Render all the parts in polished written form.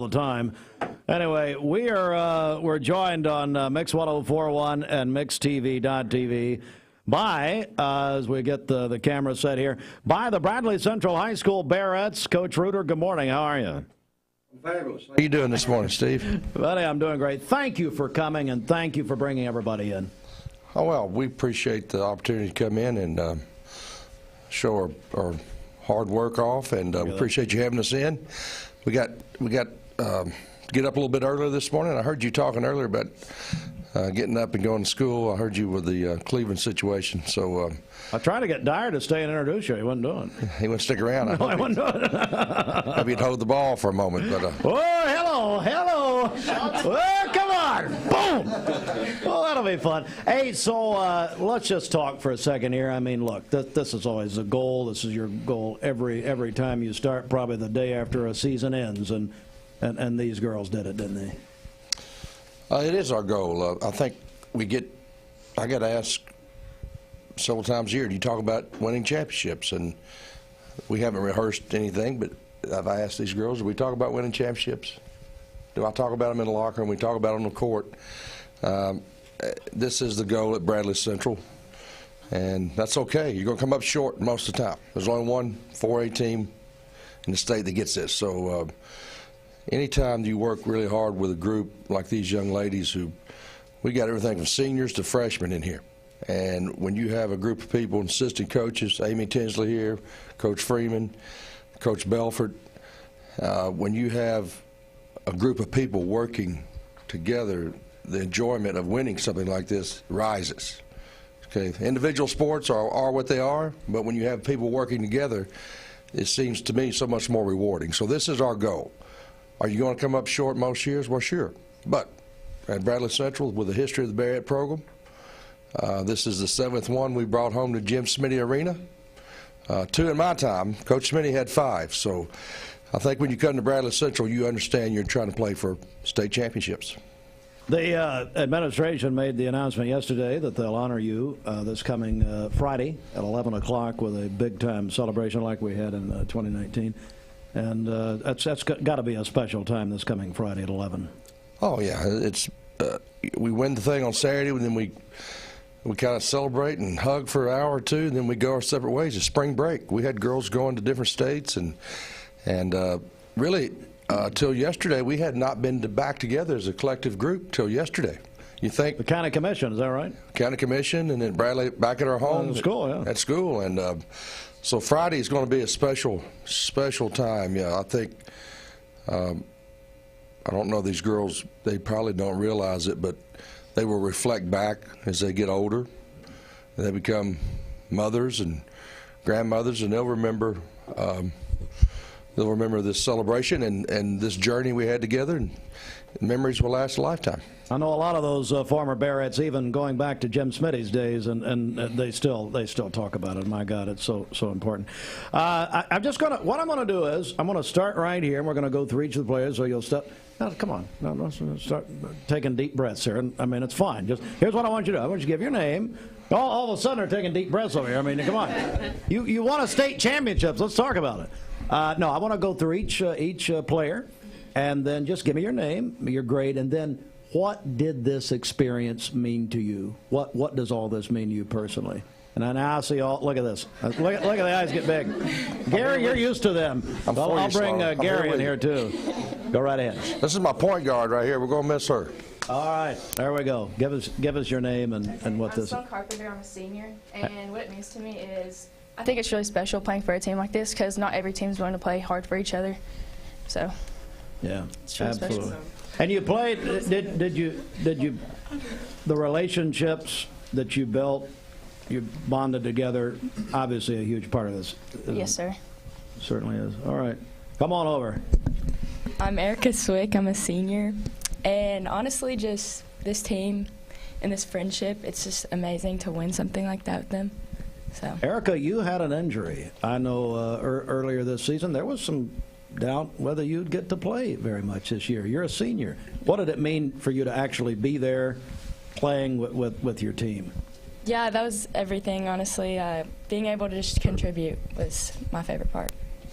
the time. Anyway, we're joined on Mix 104.1 and MixTV.tv by, as we get the camera set here, by the Bradley Central High School Bearettes. Coach Reuter, good morning. How are you? Fabulous. How are you doing this morning, Steve? Buddy, I'm doing great. Thank you for coming, and thank you for bringing everybody in. Oh, well, we appreciate the opportunity to come in and show our hard work off, and we appreciate you having us in. We got to get up a little bit earlier this morning. I heard you talking earlier about getting up and going to school. I heard you with the Cleveland situation. So I tried to get Dyer to stay and introduce you. He wasn't doing it. He wouldn't stick around. No, he wasn't doing it. Maybe he'd hold the ball for a moment. But oh, hello. Well, come on. Boom. Well, that'll be fun. Hey, so let's just talk for a second here. I mean, look, this is always a goal. This is your goal every time you start, probably the day after a season ends. And these girls did it, didn't they? It is our goal. I think I get asked several times a year, do you talk about winning championships? And we haven't rehearsed anything, but I've asked these girls, do we talk about winning championships? Do I talk about them in the locker room? We talk about them on the court. This is the goal at Bradley Central, and that's okay. You're going to come up short most of the time. There's only one 4A team in the state that gets this. So anytime you work really hard with a group like these young ladies we got everything from seniors to freshmen in here. And when you have a group of people, assistant coaches, Amy Tinsley here, Coach Freeman, Coach Belford, when you have a group of people working together, the enjoyment of winning something like this rises. Okay, individual sports are what they are, but when you have people working together, it seems to me so much more rewarding. So this is our goal. Are you going to come up short most years? Well, sure. But at Bradley Central, with the history of the Bearette program, this is the 7th one we brought home to Jim Smitty Arena. 2 in my time. Coach Smitty had 5. So I think when you come to Bradley Central, you understand you're trying to play for state championships. The administration made the announcement yesterday that they'll honor you this coming Friday at 11 o'clock with a big-time celebration like we had in 2019. And that's got to be a special time this coming Friday at 11. Oh, yeah. It's we win the thing on Saturday, and then we kind of celebrate and hug for an hour or two, and then we go our separate ways. It's spring break. We had girls going to different states, and really, till yesterday, we had not been back together as a collective group till yesterday. You think the county commission, is that right? County commission, and then Bradley back at our home. At school, yeah. At school, and so Friday is going to be a special time. Yeah, I think. I don't know, these girls, they probably don't realize it, but they will reflect back as they get older. And they become mothers and grandmothers, and they'll remember this celebration and this journey we had together, and memories will last a lifetime. I know a lot of those former Bearettes, even going back to Jim Smitty's days, and they still talk about it. My God, it's so important. What I'm gonna do is I'm gonna start right here, and we're gonna go through each of the players. So you'll start. No, come on, let's start taking deep breaths here. And I mean, it's fine. Just here's what I want you to do. I want you to give your name. All of a sudden, they're taking deep breaths over here. I mean, come on. You won a state championships. Let's talk about it. No, I want to go through each player, and then just give me your name, your grade, and then. What did this experience mean to you? What does all this mean to you personally? And now I see all. Look at this. Look at the eyes get big. Gary, you're used to them. I'll bring Gary in here too. Go right ahead. This is my point guard right here. We're gonna miss her. All right, there we go. Give us your name and what this. I'm Carpenter. I'm a senior, and what it means to me is I think it's really special playing for a team like this because not every team's going to play hard for each other. So. Yeah, it's really absolutely. Special. And you played, did you, the relationships that you built, you bonded together, obviously a huge part of this. Yes, sir. It certainly is. All right. Come on over. I'm Erica Swick. I'm a senior. And honestly, just this team and this friendship, it's just amazing to win something like that with them. So. Erica, you had an injury. I know earlier this season there was some doubt whether you'd get to play very much this year. You're a senior. What did it mean for you to actually be there playing with your team? Yeah, that was everything, honestly. Being able to just contribute was my favorite part.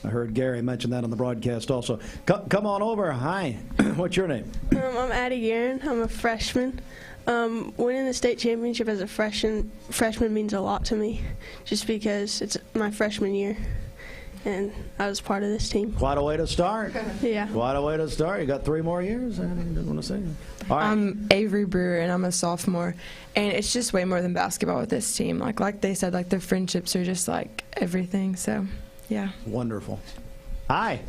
I heard Gary mention that on the broadcast also. Come on over. Hi. What's your name? I'm Addie Guerin. I'm a freshman. Winning the state championship as a freshman means a lot to me, just because it's my freshman year, and I was part of this team. Quite a way to start. Yeah. Quite a way to start. You got 3 more years? I didn't want to say. All right. I'm Avery Brewer, and I'm a sophomore. And it's just way more than basketball with this team. Like they said, like the friendships are just like everything. So, yeah. Wonderful. Hi.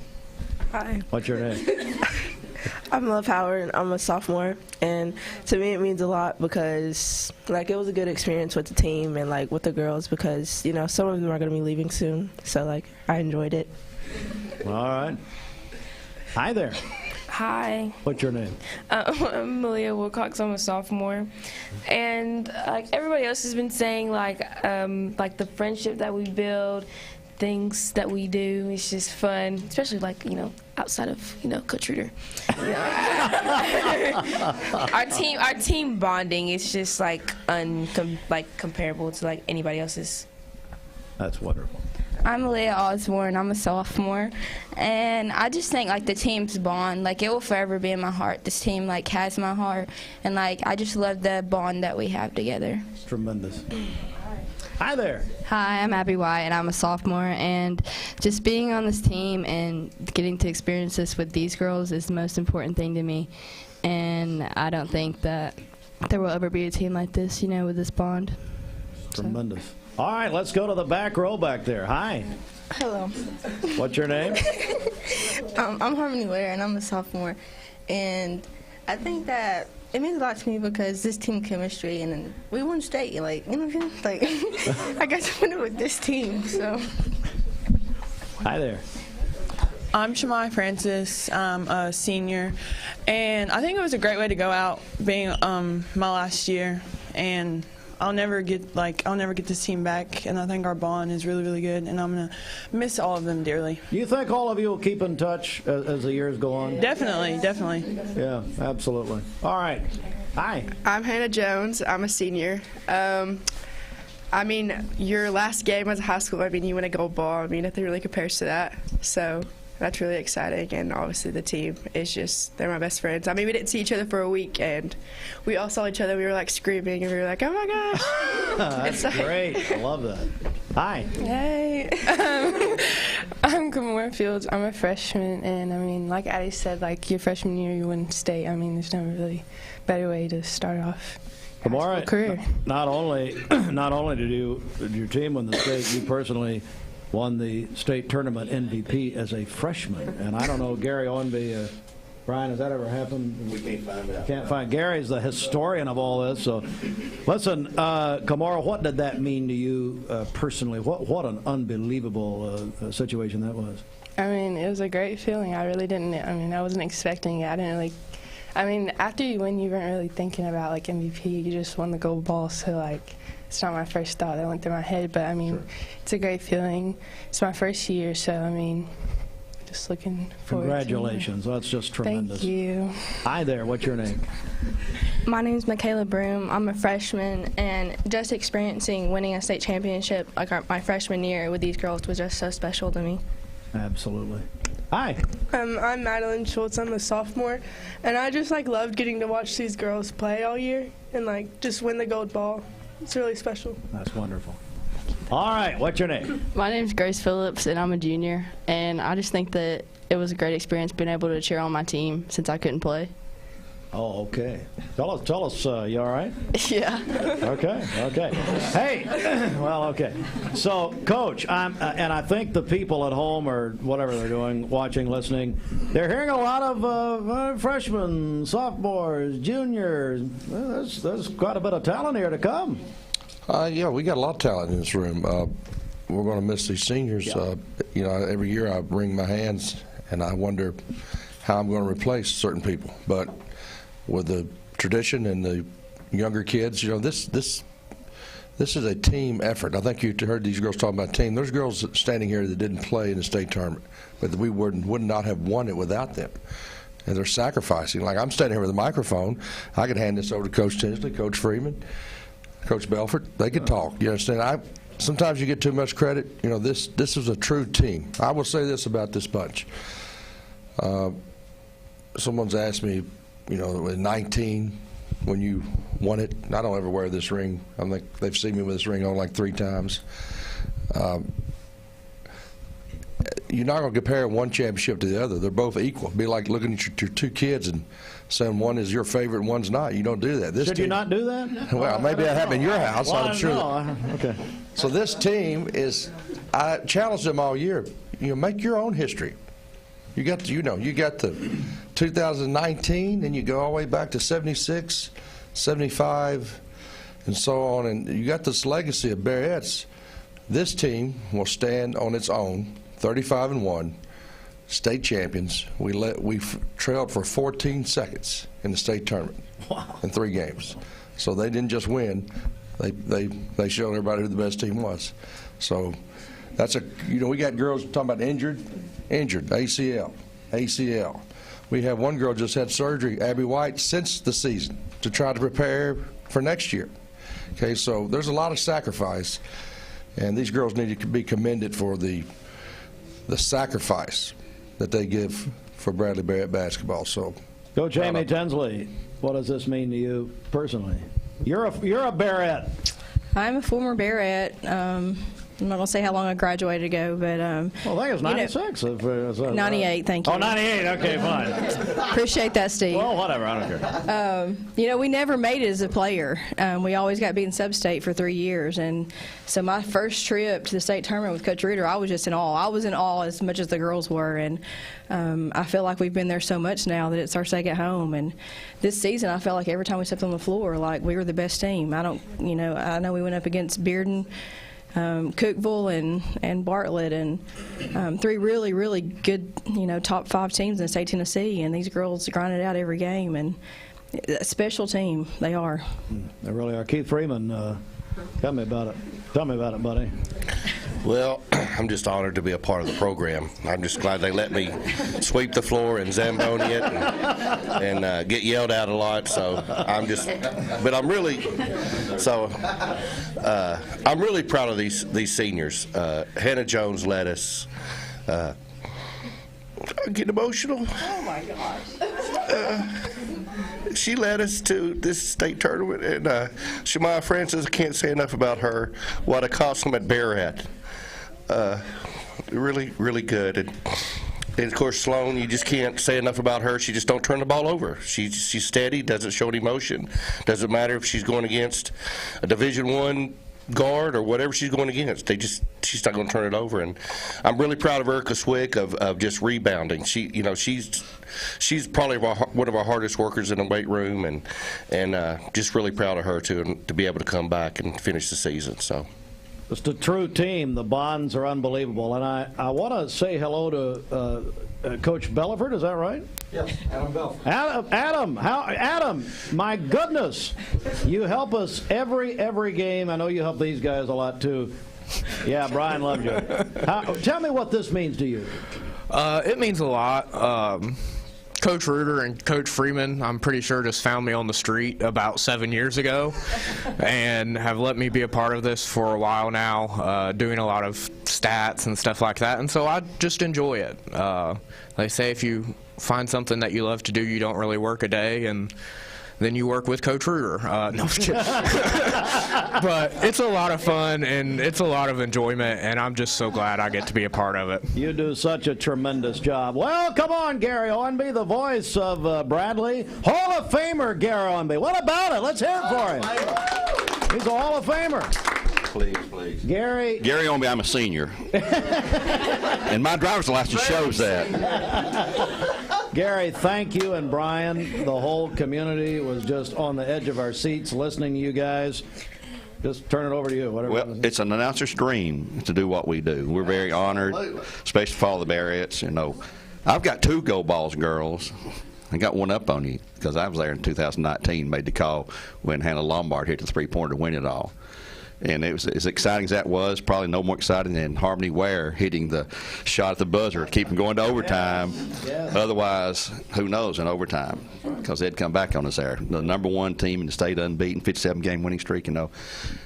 Hi. What's your name? I'm Love Howard. I'm a sophomore, and to me it means a lot because like it was a good experience with the team and like with the girls because you know some of them are going to be leaving soon, so like I enjoyed it. All right. Hi there. Hi. What's your name? I'm Malia Wilcox. I'm a sophomore, and like everybody else has been saying, like the friendship that we build, things that we do, it's just fun, especially like outside of Coach Reader. Our team bonding is just like comparable to like anybody else's. That's wonderful. I'm Leah Osborne. I'm a sophomore, and I just think like the team's bond, like it will forever be in my heart. This team like has my heart, and like I just love the bond that we have together. Tremendous. Hi there. Hi, I'm Abby White, and I'm a sophomore, and just being on this team and getting to experience this with these girls is the most important thing to me, and I don't think that there will ever be a team like this, with this bond. Tremendous. So. All right, let's go to the back row back there. Hi. Hello. What's your name? I'm Harmony Ware, and I'm a sophomore, and I think that it means a lot to me because this team chemistry, and we won state, like, you know what I'm saying? Like, I got to win it with this team, so. Hi there. I'm Shamai Francis. I'm a senior, and I think it was a great way to go out being my last year, and I'll never get this team back, and I think our bond is really, really good, and I'm going to miss all of them dearly. Do you think all of you will keep in touch as the years go on? Definitely, definitely. Yeah, absolutely. All right. Hi. I'm Hannah Jones. I'm a senior. I mean, your last game as a high school, you win a gold ball. Nothing really compares to that. So that's really exciting, and obviously the team is they're my best friends. We didn't see each other for a week, and we all saw each other. We were like screaming, and we were like, oh my gosh. That's great. I love that. Hi. Hey. I'm Kamora Fields. I'm a freshman, and like Addie said, like your freshman year you win state. There's no really better way to start off Kamora, career. Not only did your team win the state, you personally won the state tournament MVP as a freshman. And I don't know, Gary Owenby, Brian, has that ever happened? We can't find out. Can't find. Gary's the historian of all this. So, listen, Kamora, what did that mean to you personally? What an unbelievable situation that was. It was a great feeling. I really didn't. I wasn't expecting it. I didn't really. After you win, you weren't really thinking about like MVP. You just won the gold ball, so like. It's not my first thought that went through my head, but sure. It's a great feeling. It's my first year, so just looking forward. Congratulations! That's just tremendous. Thank you. Hi there. What's your name? My name's Michaela Broom. I'm a freshman, and just experiencing winning a state championship like my freshman year with these girls was just so special to me. Absolutely. Hi. I'm Madeline Schultz. I'm a sophomore, and I just loved getting to watch these girls play all year and just win the gold ball. It's really special. That's wonderful. All right, what's your name? My name's Grace Phillips, and I'm a junior. And I just think that it was a great experience being able to cheer on my team since I couldn't play. Oh, okay. Tell us, you all right? Yeah. Okay. Hey, well, okay. So, Coach, and I think the people at home or whatever they're doing, watching, listening, they're hearing a lot of freshmen, sophomores, juniors. There's quite a bit of talent here to come. Yeah, we got a lot of talent in this room. We're going to miss these seniors. Yeah. Every year I wring my hands and I wonder how I'm going to replace certain people. But with the tradition and the younger kids, this is a team effort. I think you heard these girls talking about team. There's girls standing here that didn't play in the state tournament, but we would not have won it without them. And they're sacrificing. Like I'm standing here with a microphone. I could hand this over to Coach Tinsley, Coach Freeman, Coach Belfort. They could talk. You understand? sometimes you get too much credit. You know, this is a true team. I will say this about this bunch. Someone's asked me, you know, in 19, when you won it, I don't ever wear this ring. I think they've seen me with this ring on like 3 times. You're not going to compare one championship to the other. They're both equal. It'd be like looking at your 2 kids and saying one is your favorite and one's not. You don't do that. Should you not do that? Well, maybe that happened in your house. Well, I'm sure. okay. So this team is, I challenged them all year, you know, make your own history. You got the 2019, and you go all the way back to 76, 75, and so on, and you got this legacy of Bearettes. This team will stand on its own, 35-1, state champions. We trailed for 14 seconds in the state tournament in 3 games. So they didn't just win; they showed everybody who the best team was. So that's we got girls talking about injured, ACL. We have one girl just had surgery, Abby White, since the season to try to prepare for next year. Okay, so there's a lot of sacrifice, and these girls need to be commended for the sacrifice that they give for Bradley Bearette basketball. So, go Jamie Tinsley. What does this mean to you personally? You're a Bearette. I'm a former Bearette. I'm not going to say how long I graduated ago, but well, I think it was 96. 98, thank you. Oh, 98. Okay, fine. Appreciate that, Steve. Well, whatever. I don't care. You know, we never made it as a player. We always got beaten sub-state for 3 years, and so my first trip to the state tournament with Coach Reuter, I was just in awe. I was in awe as much as the girls were, and I feel like we've been there so much now that it's our second home. And this season, I felt like every time we stepped on the floor, like we were the best team. I know we went up against Bearden, Cookeville and Bartlett, and 3 really, really good, top 5 teams in state Tennessee, and these girls grinded out every game, and a special team they are. They really are. Keith Freeman, tell me about it. Tell me about it, buddy. Well, I'm just honored to be a part of the program. I'm just glad they let me sweep the floor and Zamboni it and get yelled at a lot. So I'm really proud of these seniors. Hannah Jones led us. I get emotional. Oh my gosh. She led us to this state tournament, and Shemaya Francis, I can't say enough about her. What a costume at Bearette. Really, really good. And of course, Sloan, you just can't say enough about her. She just don't turn the ball over. She's steady, doesn't show any emotion. Doesn't matter if she's going against a Division I guard or whatever she's going against. She's not going to turn it over. And I'm really proud of Erica Swick of just rebounding. She's probably one of our hardest workers in the weight room, and just really proud of her to be able to come back and finish the season. So. It's a true team. The bonds are unbelievable. And I want to say hello to Coach Bellaford. Is that right? Yes, Adam Bellaford. Adam, my goodness. You help us every game. I know you help these guys a lot, too. Yeah, Brian loves you. Tell me what this means to you. It means a lot. Coach Reuter and Coach Freeman, I'm pretty sure, just found me on the street about 7 years ago and have let me be a part of this for a while now, doing a lot of stats and stuff like that, and so I just enjoy it. They say if you find something that you love to do, you don't really work a day, and then you work with Coach Reuter. No, I'm just kidding. But it's a lot of fun, and it's a lot of enjoyment, and I'm just so glad I get to be a part of it. You do such a tremendous job. Well, come on, Gary Owenby, the voice of Bradley. Hall of Famer, Gary Owenby. What about it? Let's hear it for him. He's a Hall of Famer. Please. Gary Owenby, I'm a senior. And my driver's license shows that. Gary, thank you, and Brian. The whole community was just on the edge of our seats listening to you guys. Just turn it over to you. Well, it's an announcer's dream to do what we do. We're very honored, especially for all the Bearettes. I've got 2 gold balls, girls. I got one up on you because I was there in 2019, made the call when Hannah Lombard hit the 3-pointer to win it all. And it was as exciting as that was, probably no more exciting than Harmony Ware hitting the shot at the buzzer to keep them going to overtime. Yeah. Otherwise, who knows in overtime, because they'd come back on us there. The #1 team in the state, unbeaten, 57-game winning streak. You know,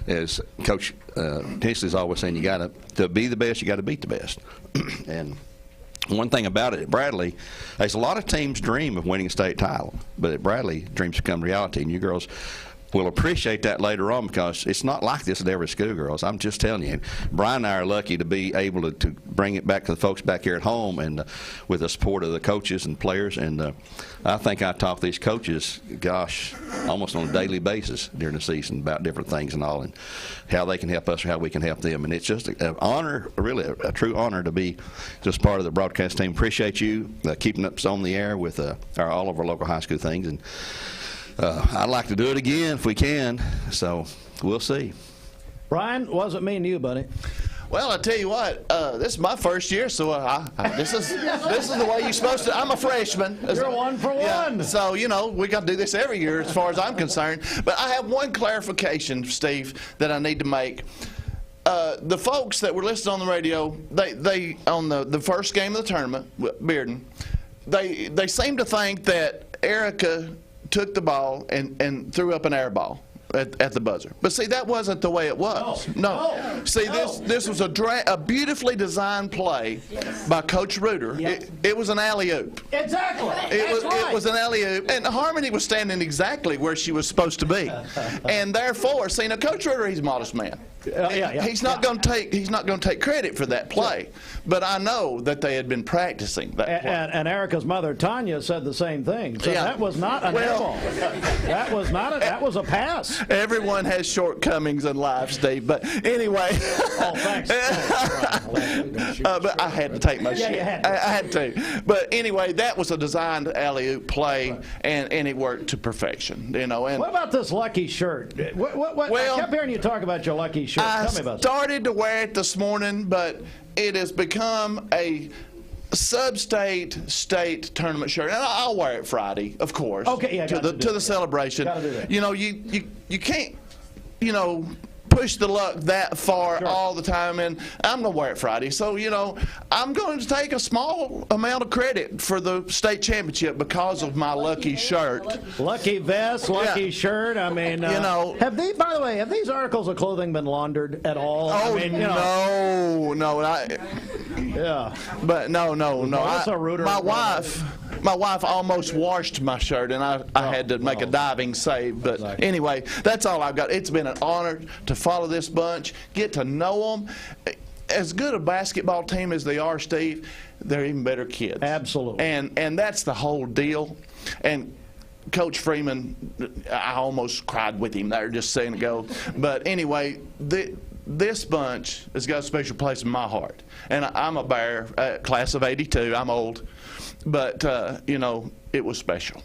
as Coach Tinsley's always saying, you got to be the best, you got to beat the best. And one thing about it at Bradley, there's a lot of teams dream of winning a state title, but at Bradley, dreams become reality, and you girls will appreciate that later on, because it's not like this at every school, girls. I'm just telling you. Brian and I are lucky to be able to bring it back to the folks back here at home, and with the support of the coaches and players. And I think I talk to these coaches, gosh, almost on a daily basis during the season about different things and all, and how they can help us or how we can help them. And it's just an honor, really a true honor, to be just part of the broadcast team. Appreciate you keeping us on the air with all of our local high school things. And I'd like to do it again if we can, so we'll see. Brian, what does it mean to you, buddy? Well, I tell you what, this is my first year, so this is the way you're supposed to. I'm a freshman. You're 1 for 1. Yeah, so, you know, we got to do this every year as far as I'm concerned. But I have one clarification, Steve, that I need to make. The folks that were listed on the radio, they on the first game of the tournament, Bearden, they seem to think that Erica took the ball and threw up an air ball at the buzzer. But see, that wasn't the way it was. No. See, this was a beautifully designed play by Coach Reuter. Yes. It was an alley-oop. Exactly. It was an alley-oop, and Harmony was standing exactly where she was supposed to be. And therefore, see, now Coach Reuter, he's a modest man. He's not going to take credit for that play, but I know that they had been practicing that play. And Erica's mother Tanya said the same thing. So that was not an air ball. That was a pass. Everyone has shortcomings in life, Steve. But anyway, thanks. but I had to take my shit. You had to. I had to. But anyway, that was a designed alley-oop play, and it worked to perfection. You know. And what about this lucky shirt? Well, I kept hearing you talk about your lucky shirt. I Tell me about started to wear it this morning, but it has become a sub-state state tournament shirt, and I'll wear it Friday, of course. Okay, yeah, to the celebration. Gotta do that. You know, you can't, you know, push the luck that far all the time, and I'm going to wear it Friday. So, you know, I'm going to take a small amount of credit for the state championship because of my lucky shirt. Lucky vest, lucky shirt. I mean, you know. By the way, have these articles of clothing been laundered at all? Oh, I mean, you know. no. Yeah. But no. My wife almost washed my shirt, and I had to make a diving save. But anyway, that's all I've got. It's been an honor to follow this bunch, get to know them. As good a basketball team as they are, Steve, they're even better kids. Absolutely. And that's the whole deal. And Coach Freeman, I almost cried with him there just saying it go. But anyway, this bunch has got a special place in my heart. And I'm a Bear, class of '82. I'm old. But, you know, it was special.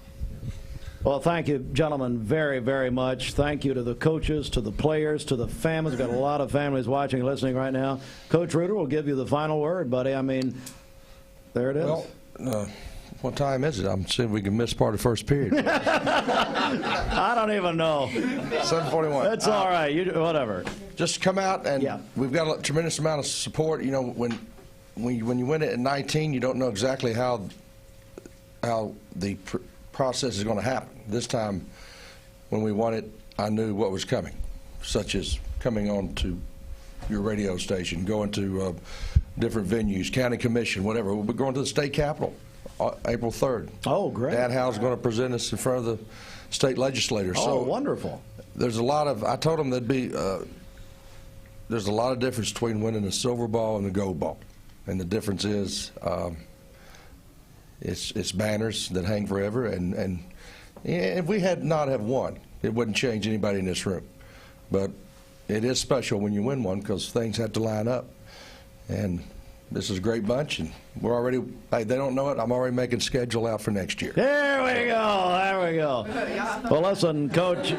Well, thank you, gentlemen, very, very much. Thank you to the coaches, to the players, to the families. We've got a lot of families watching and listening right now. Coach Reuter will give you the final word, buddy. I mean, there it is. Well, what time is it? I'm seeing we can miss part of the first period. I don't even know. 7:41. That's all right. Whatever. Just come out, and we've got a tremendous amount of support. You know, when you win it at 19, you don't know exactly how the process is going to happen. This time, when we won it, I knew what was coming, such as coming on to your radio station, going to different venues, county commission, whatever. We'll be going to the state capitol April 3rd. Oh, great. Dad Howe's going to present us in front of the state legislators. Oh, wonderful. There's a lot of, I told them there'd be, there's a lot of difference between winning the silver ball and the gold ball. And the difference is it's banners that hang forever. And if we had not have won, it wouldn't change anybody in this room. But it is special when you win one because things have to line up. And this is a great bunch, and we're already, hey, they don't know it, I'm already making schedule out for next year. There we go, there we go. Well, listen, Coach,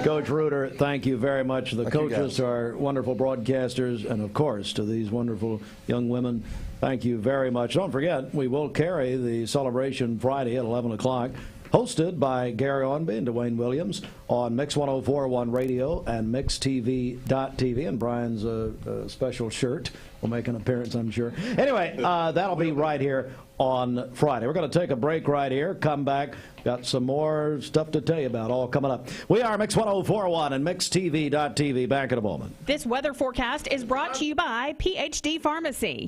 Coach Reuter, thank you very much to the coaches, to our wonderful broadcasters, and of course to these wonderful young women. Thank you very much. Don't forget, we will carry the celebration Friday at 11 o'clock. hosted by Gary Ornby and Dwayne Williams on Mix 104.1 Radio and MixTV.tv. And Brian's special shirt will make an appearance, I'm sure. Anyway, that'll be right here on Friday. We're going to take a break right here, come back, got some more stuff to tell you about all coming up. We are Mix 104.1 and MixTV.tv. Back in a moment. This weather forecast is brought to you by PhD Pharmacy.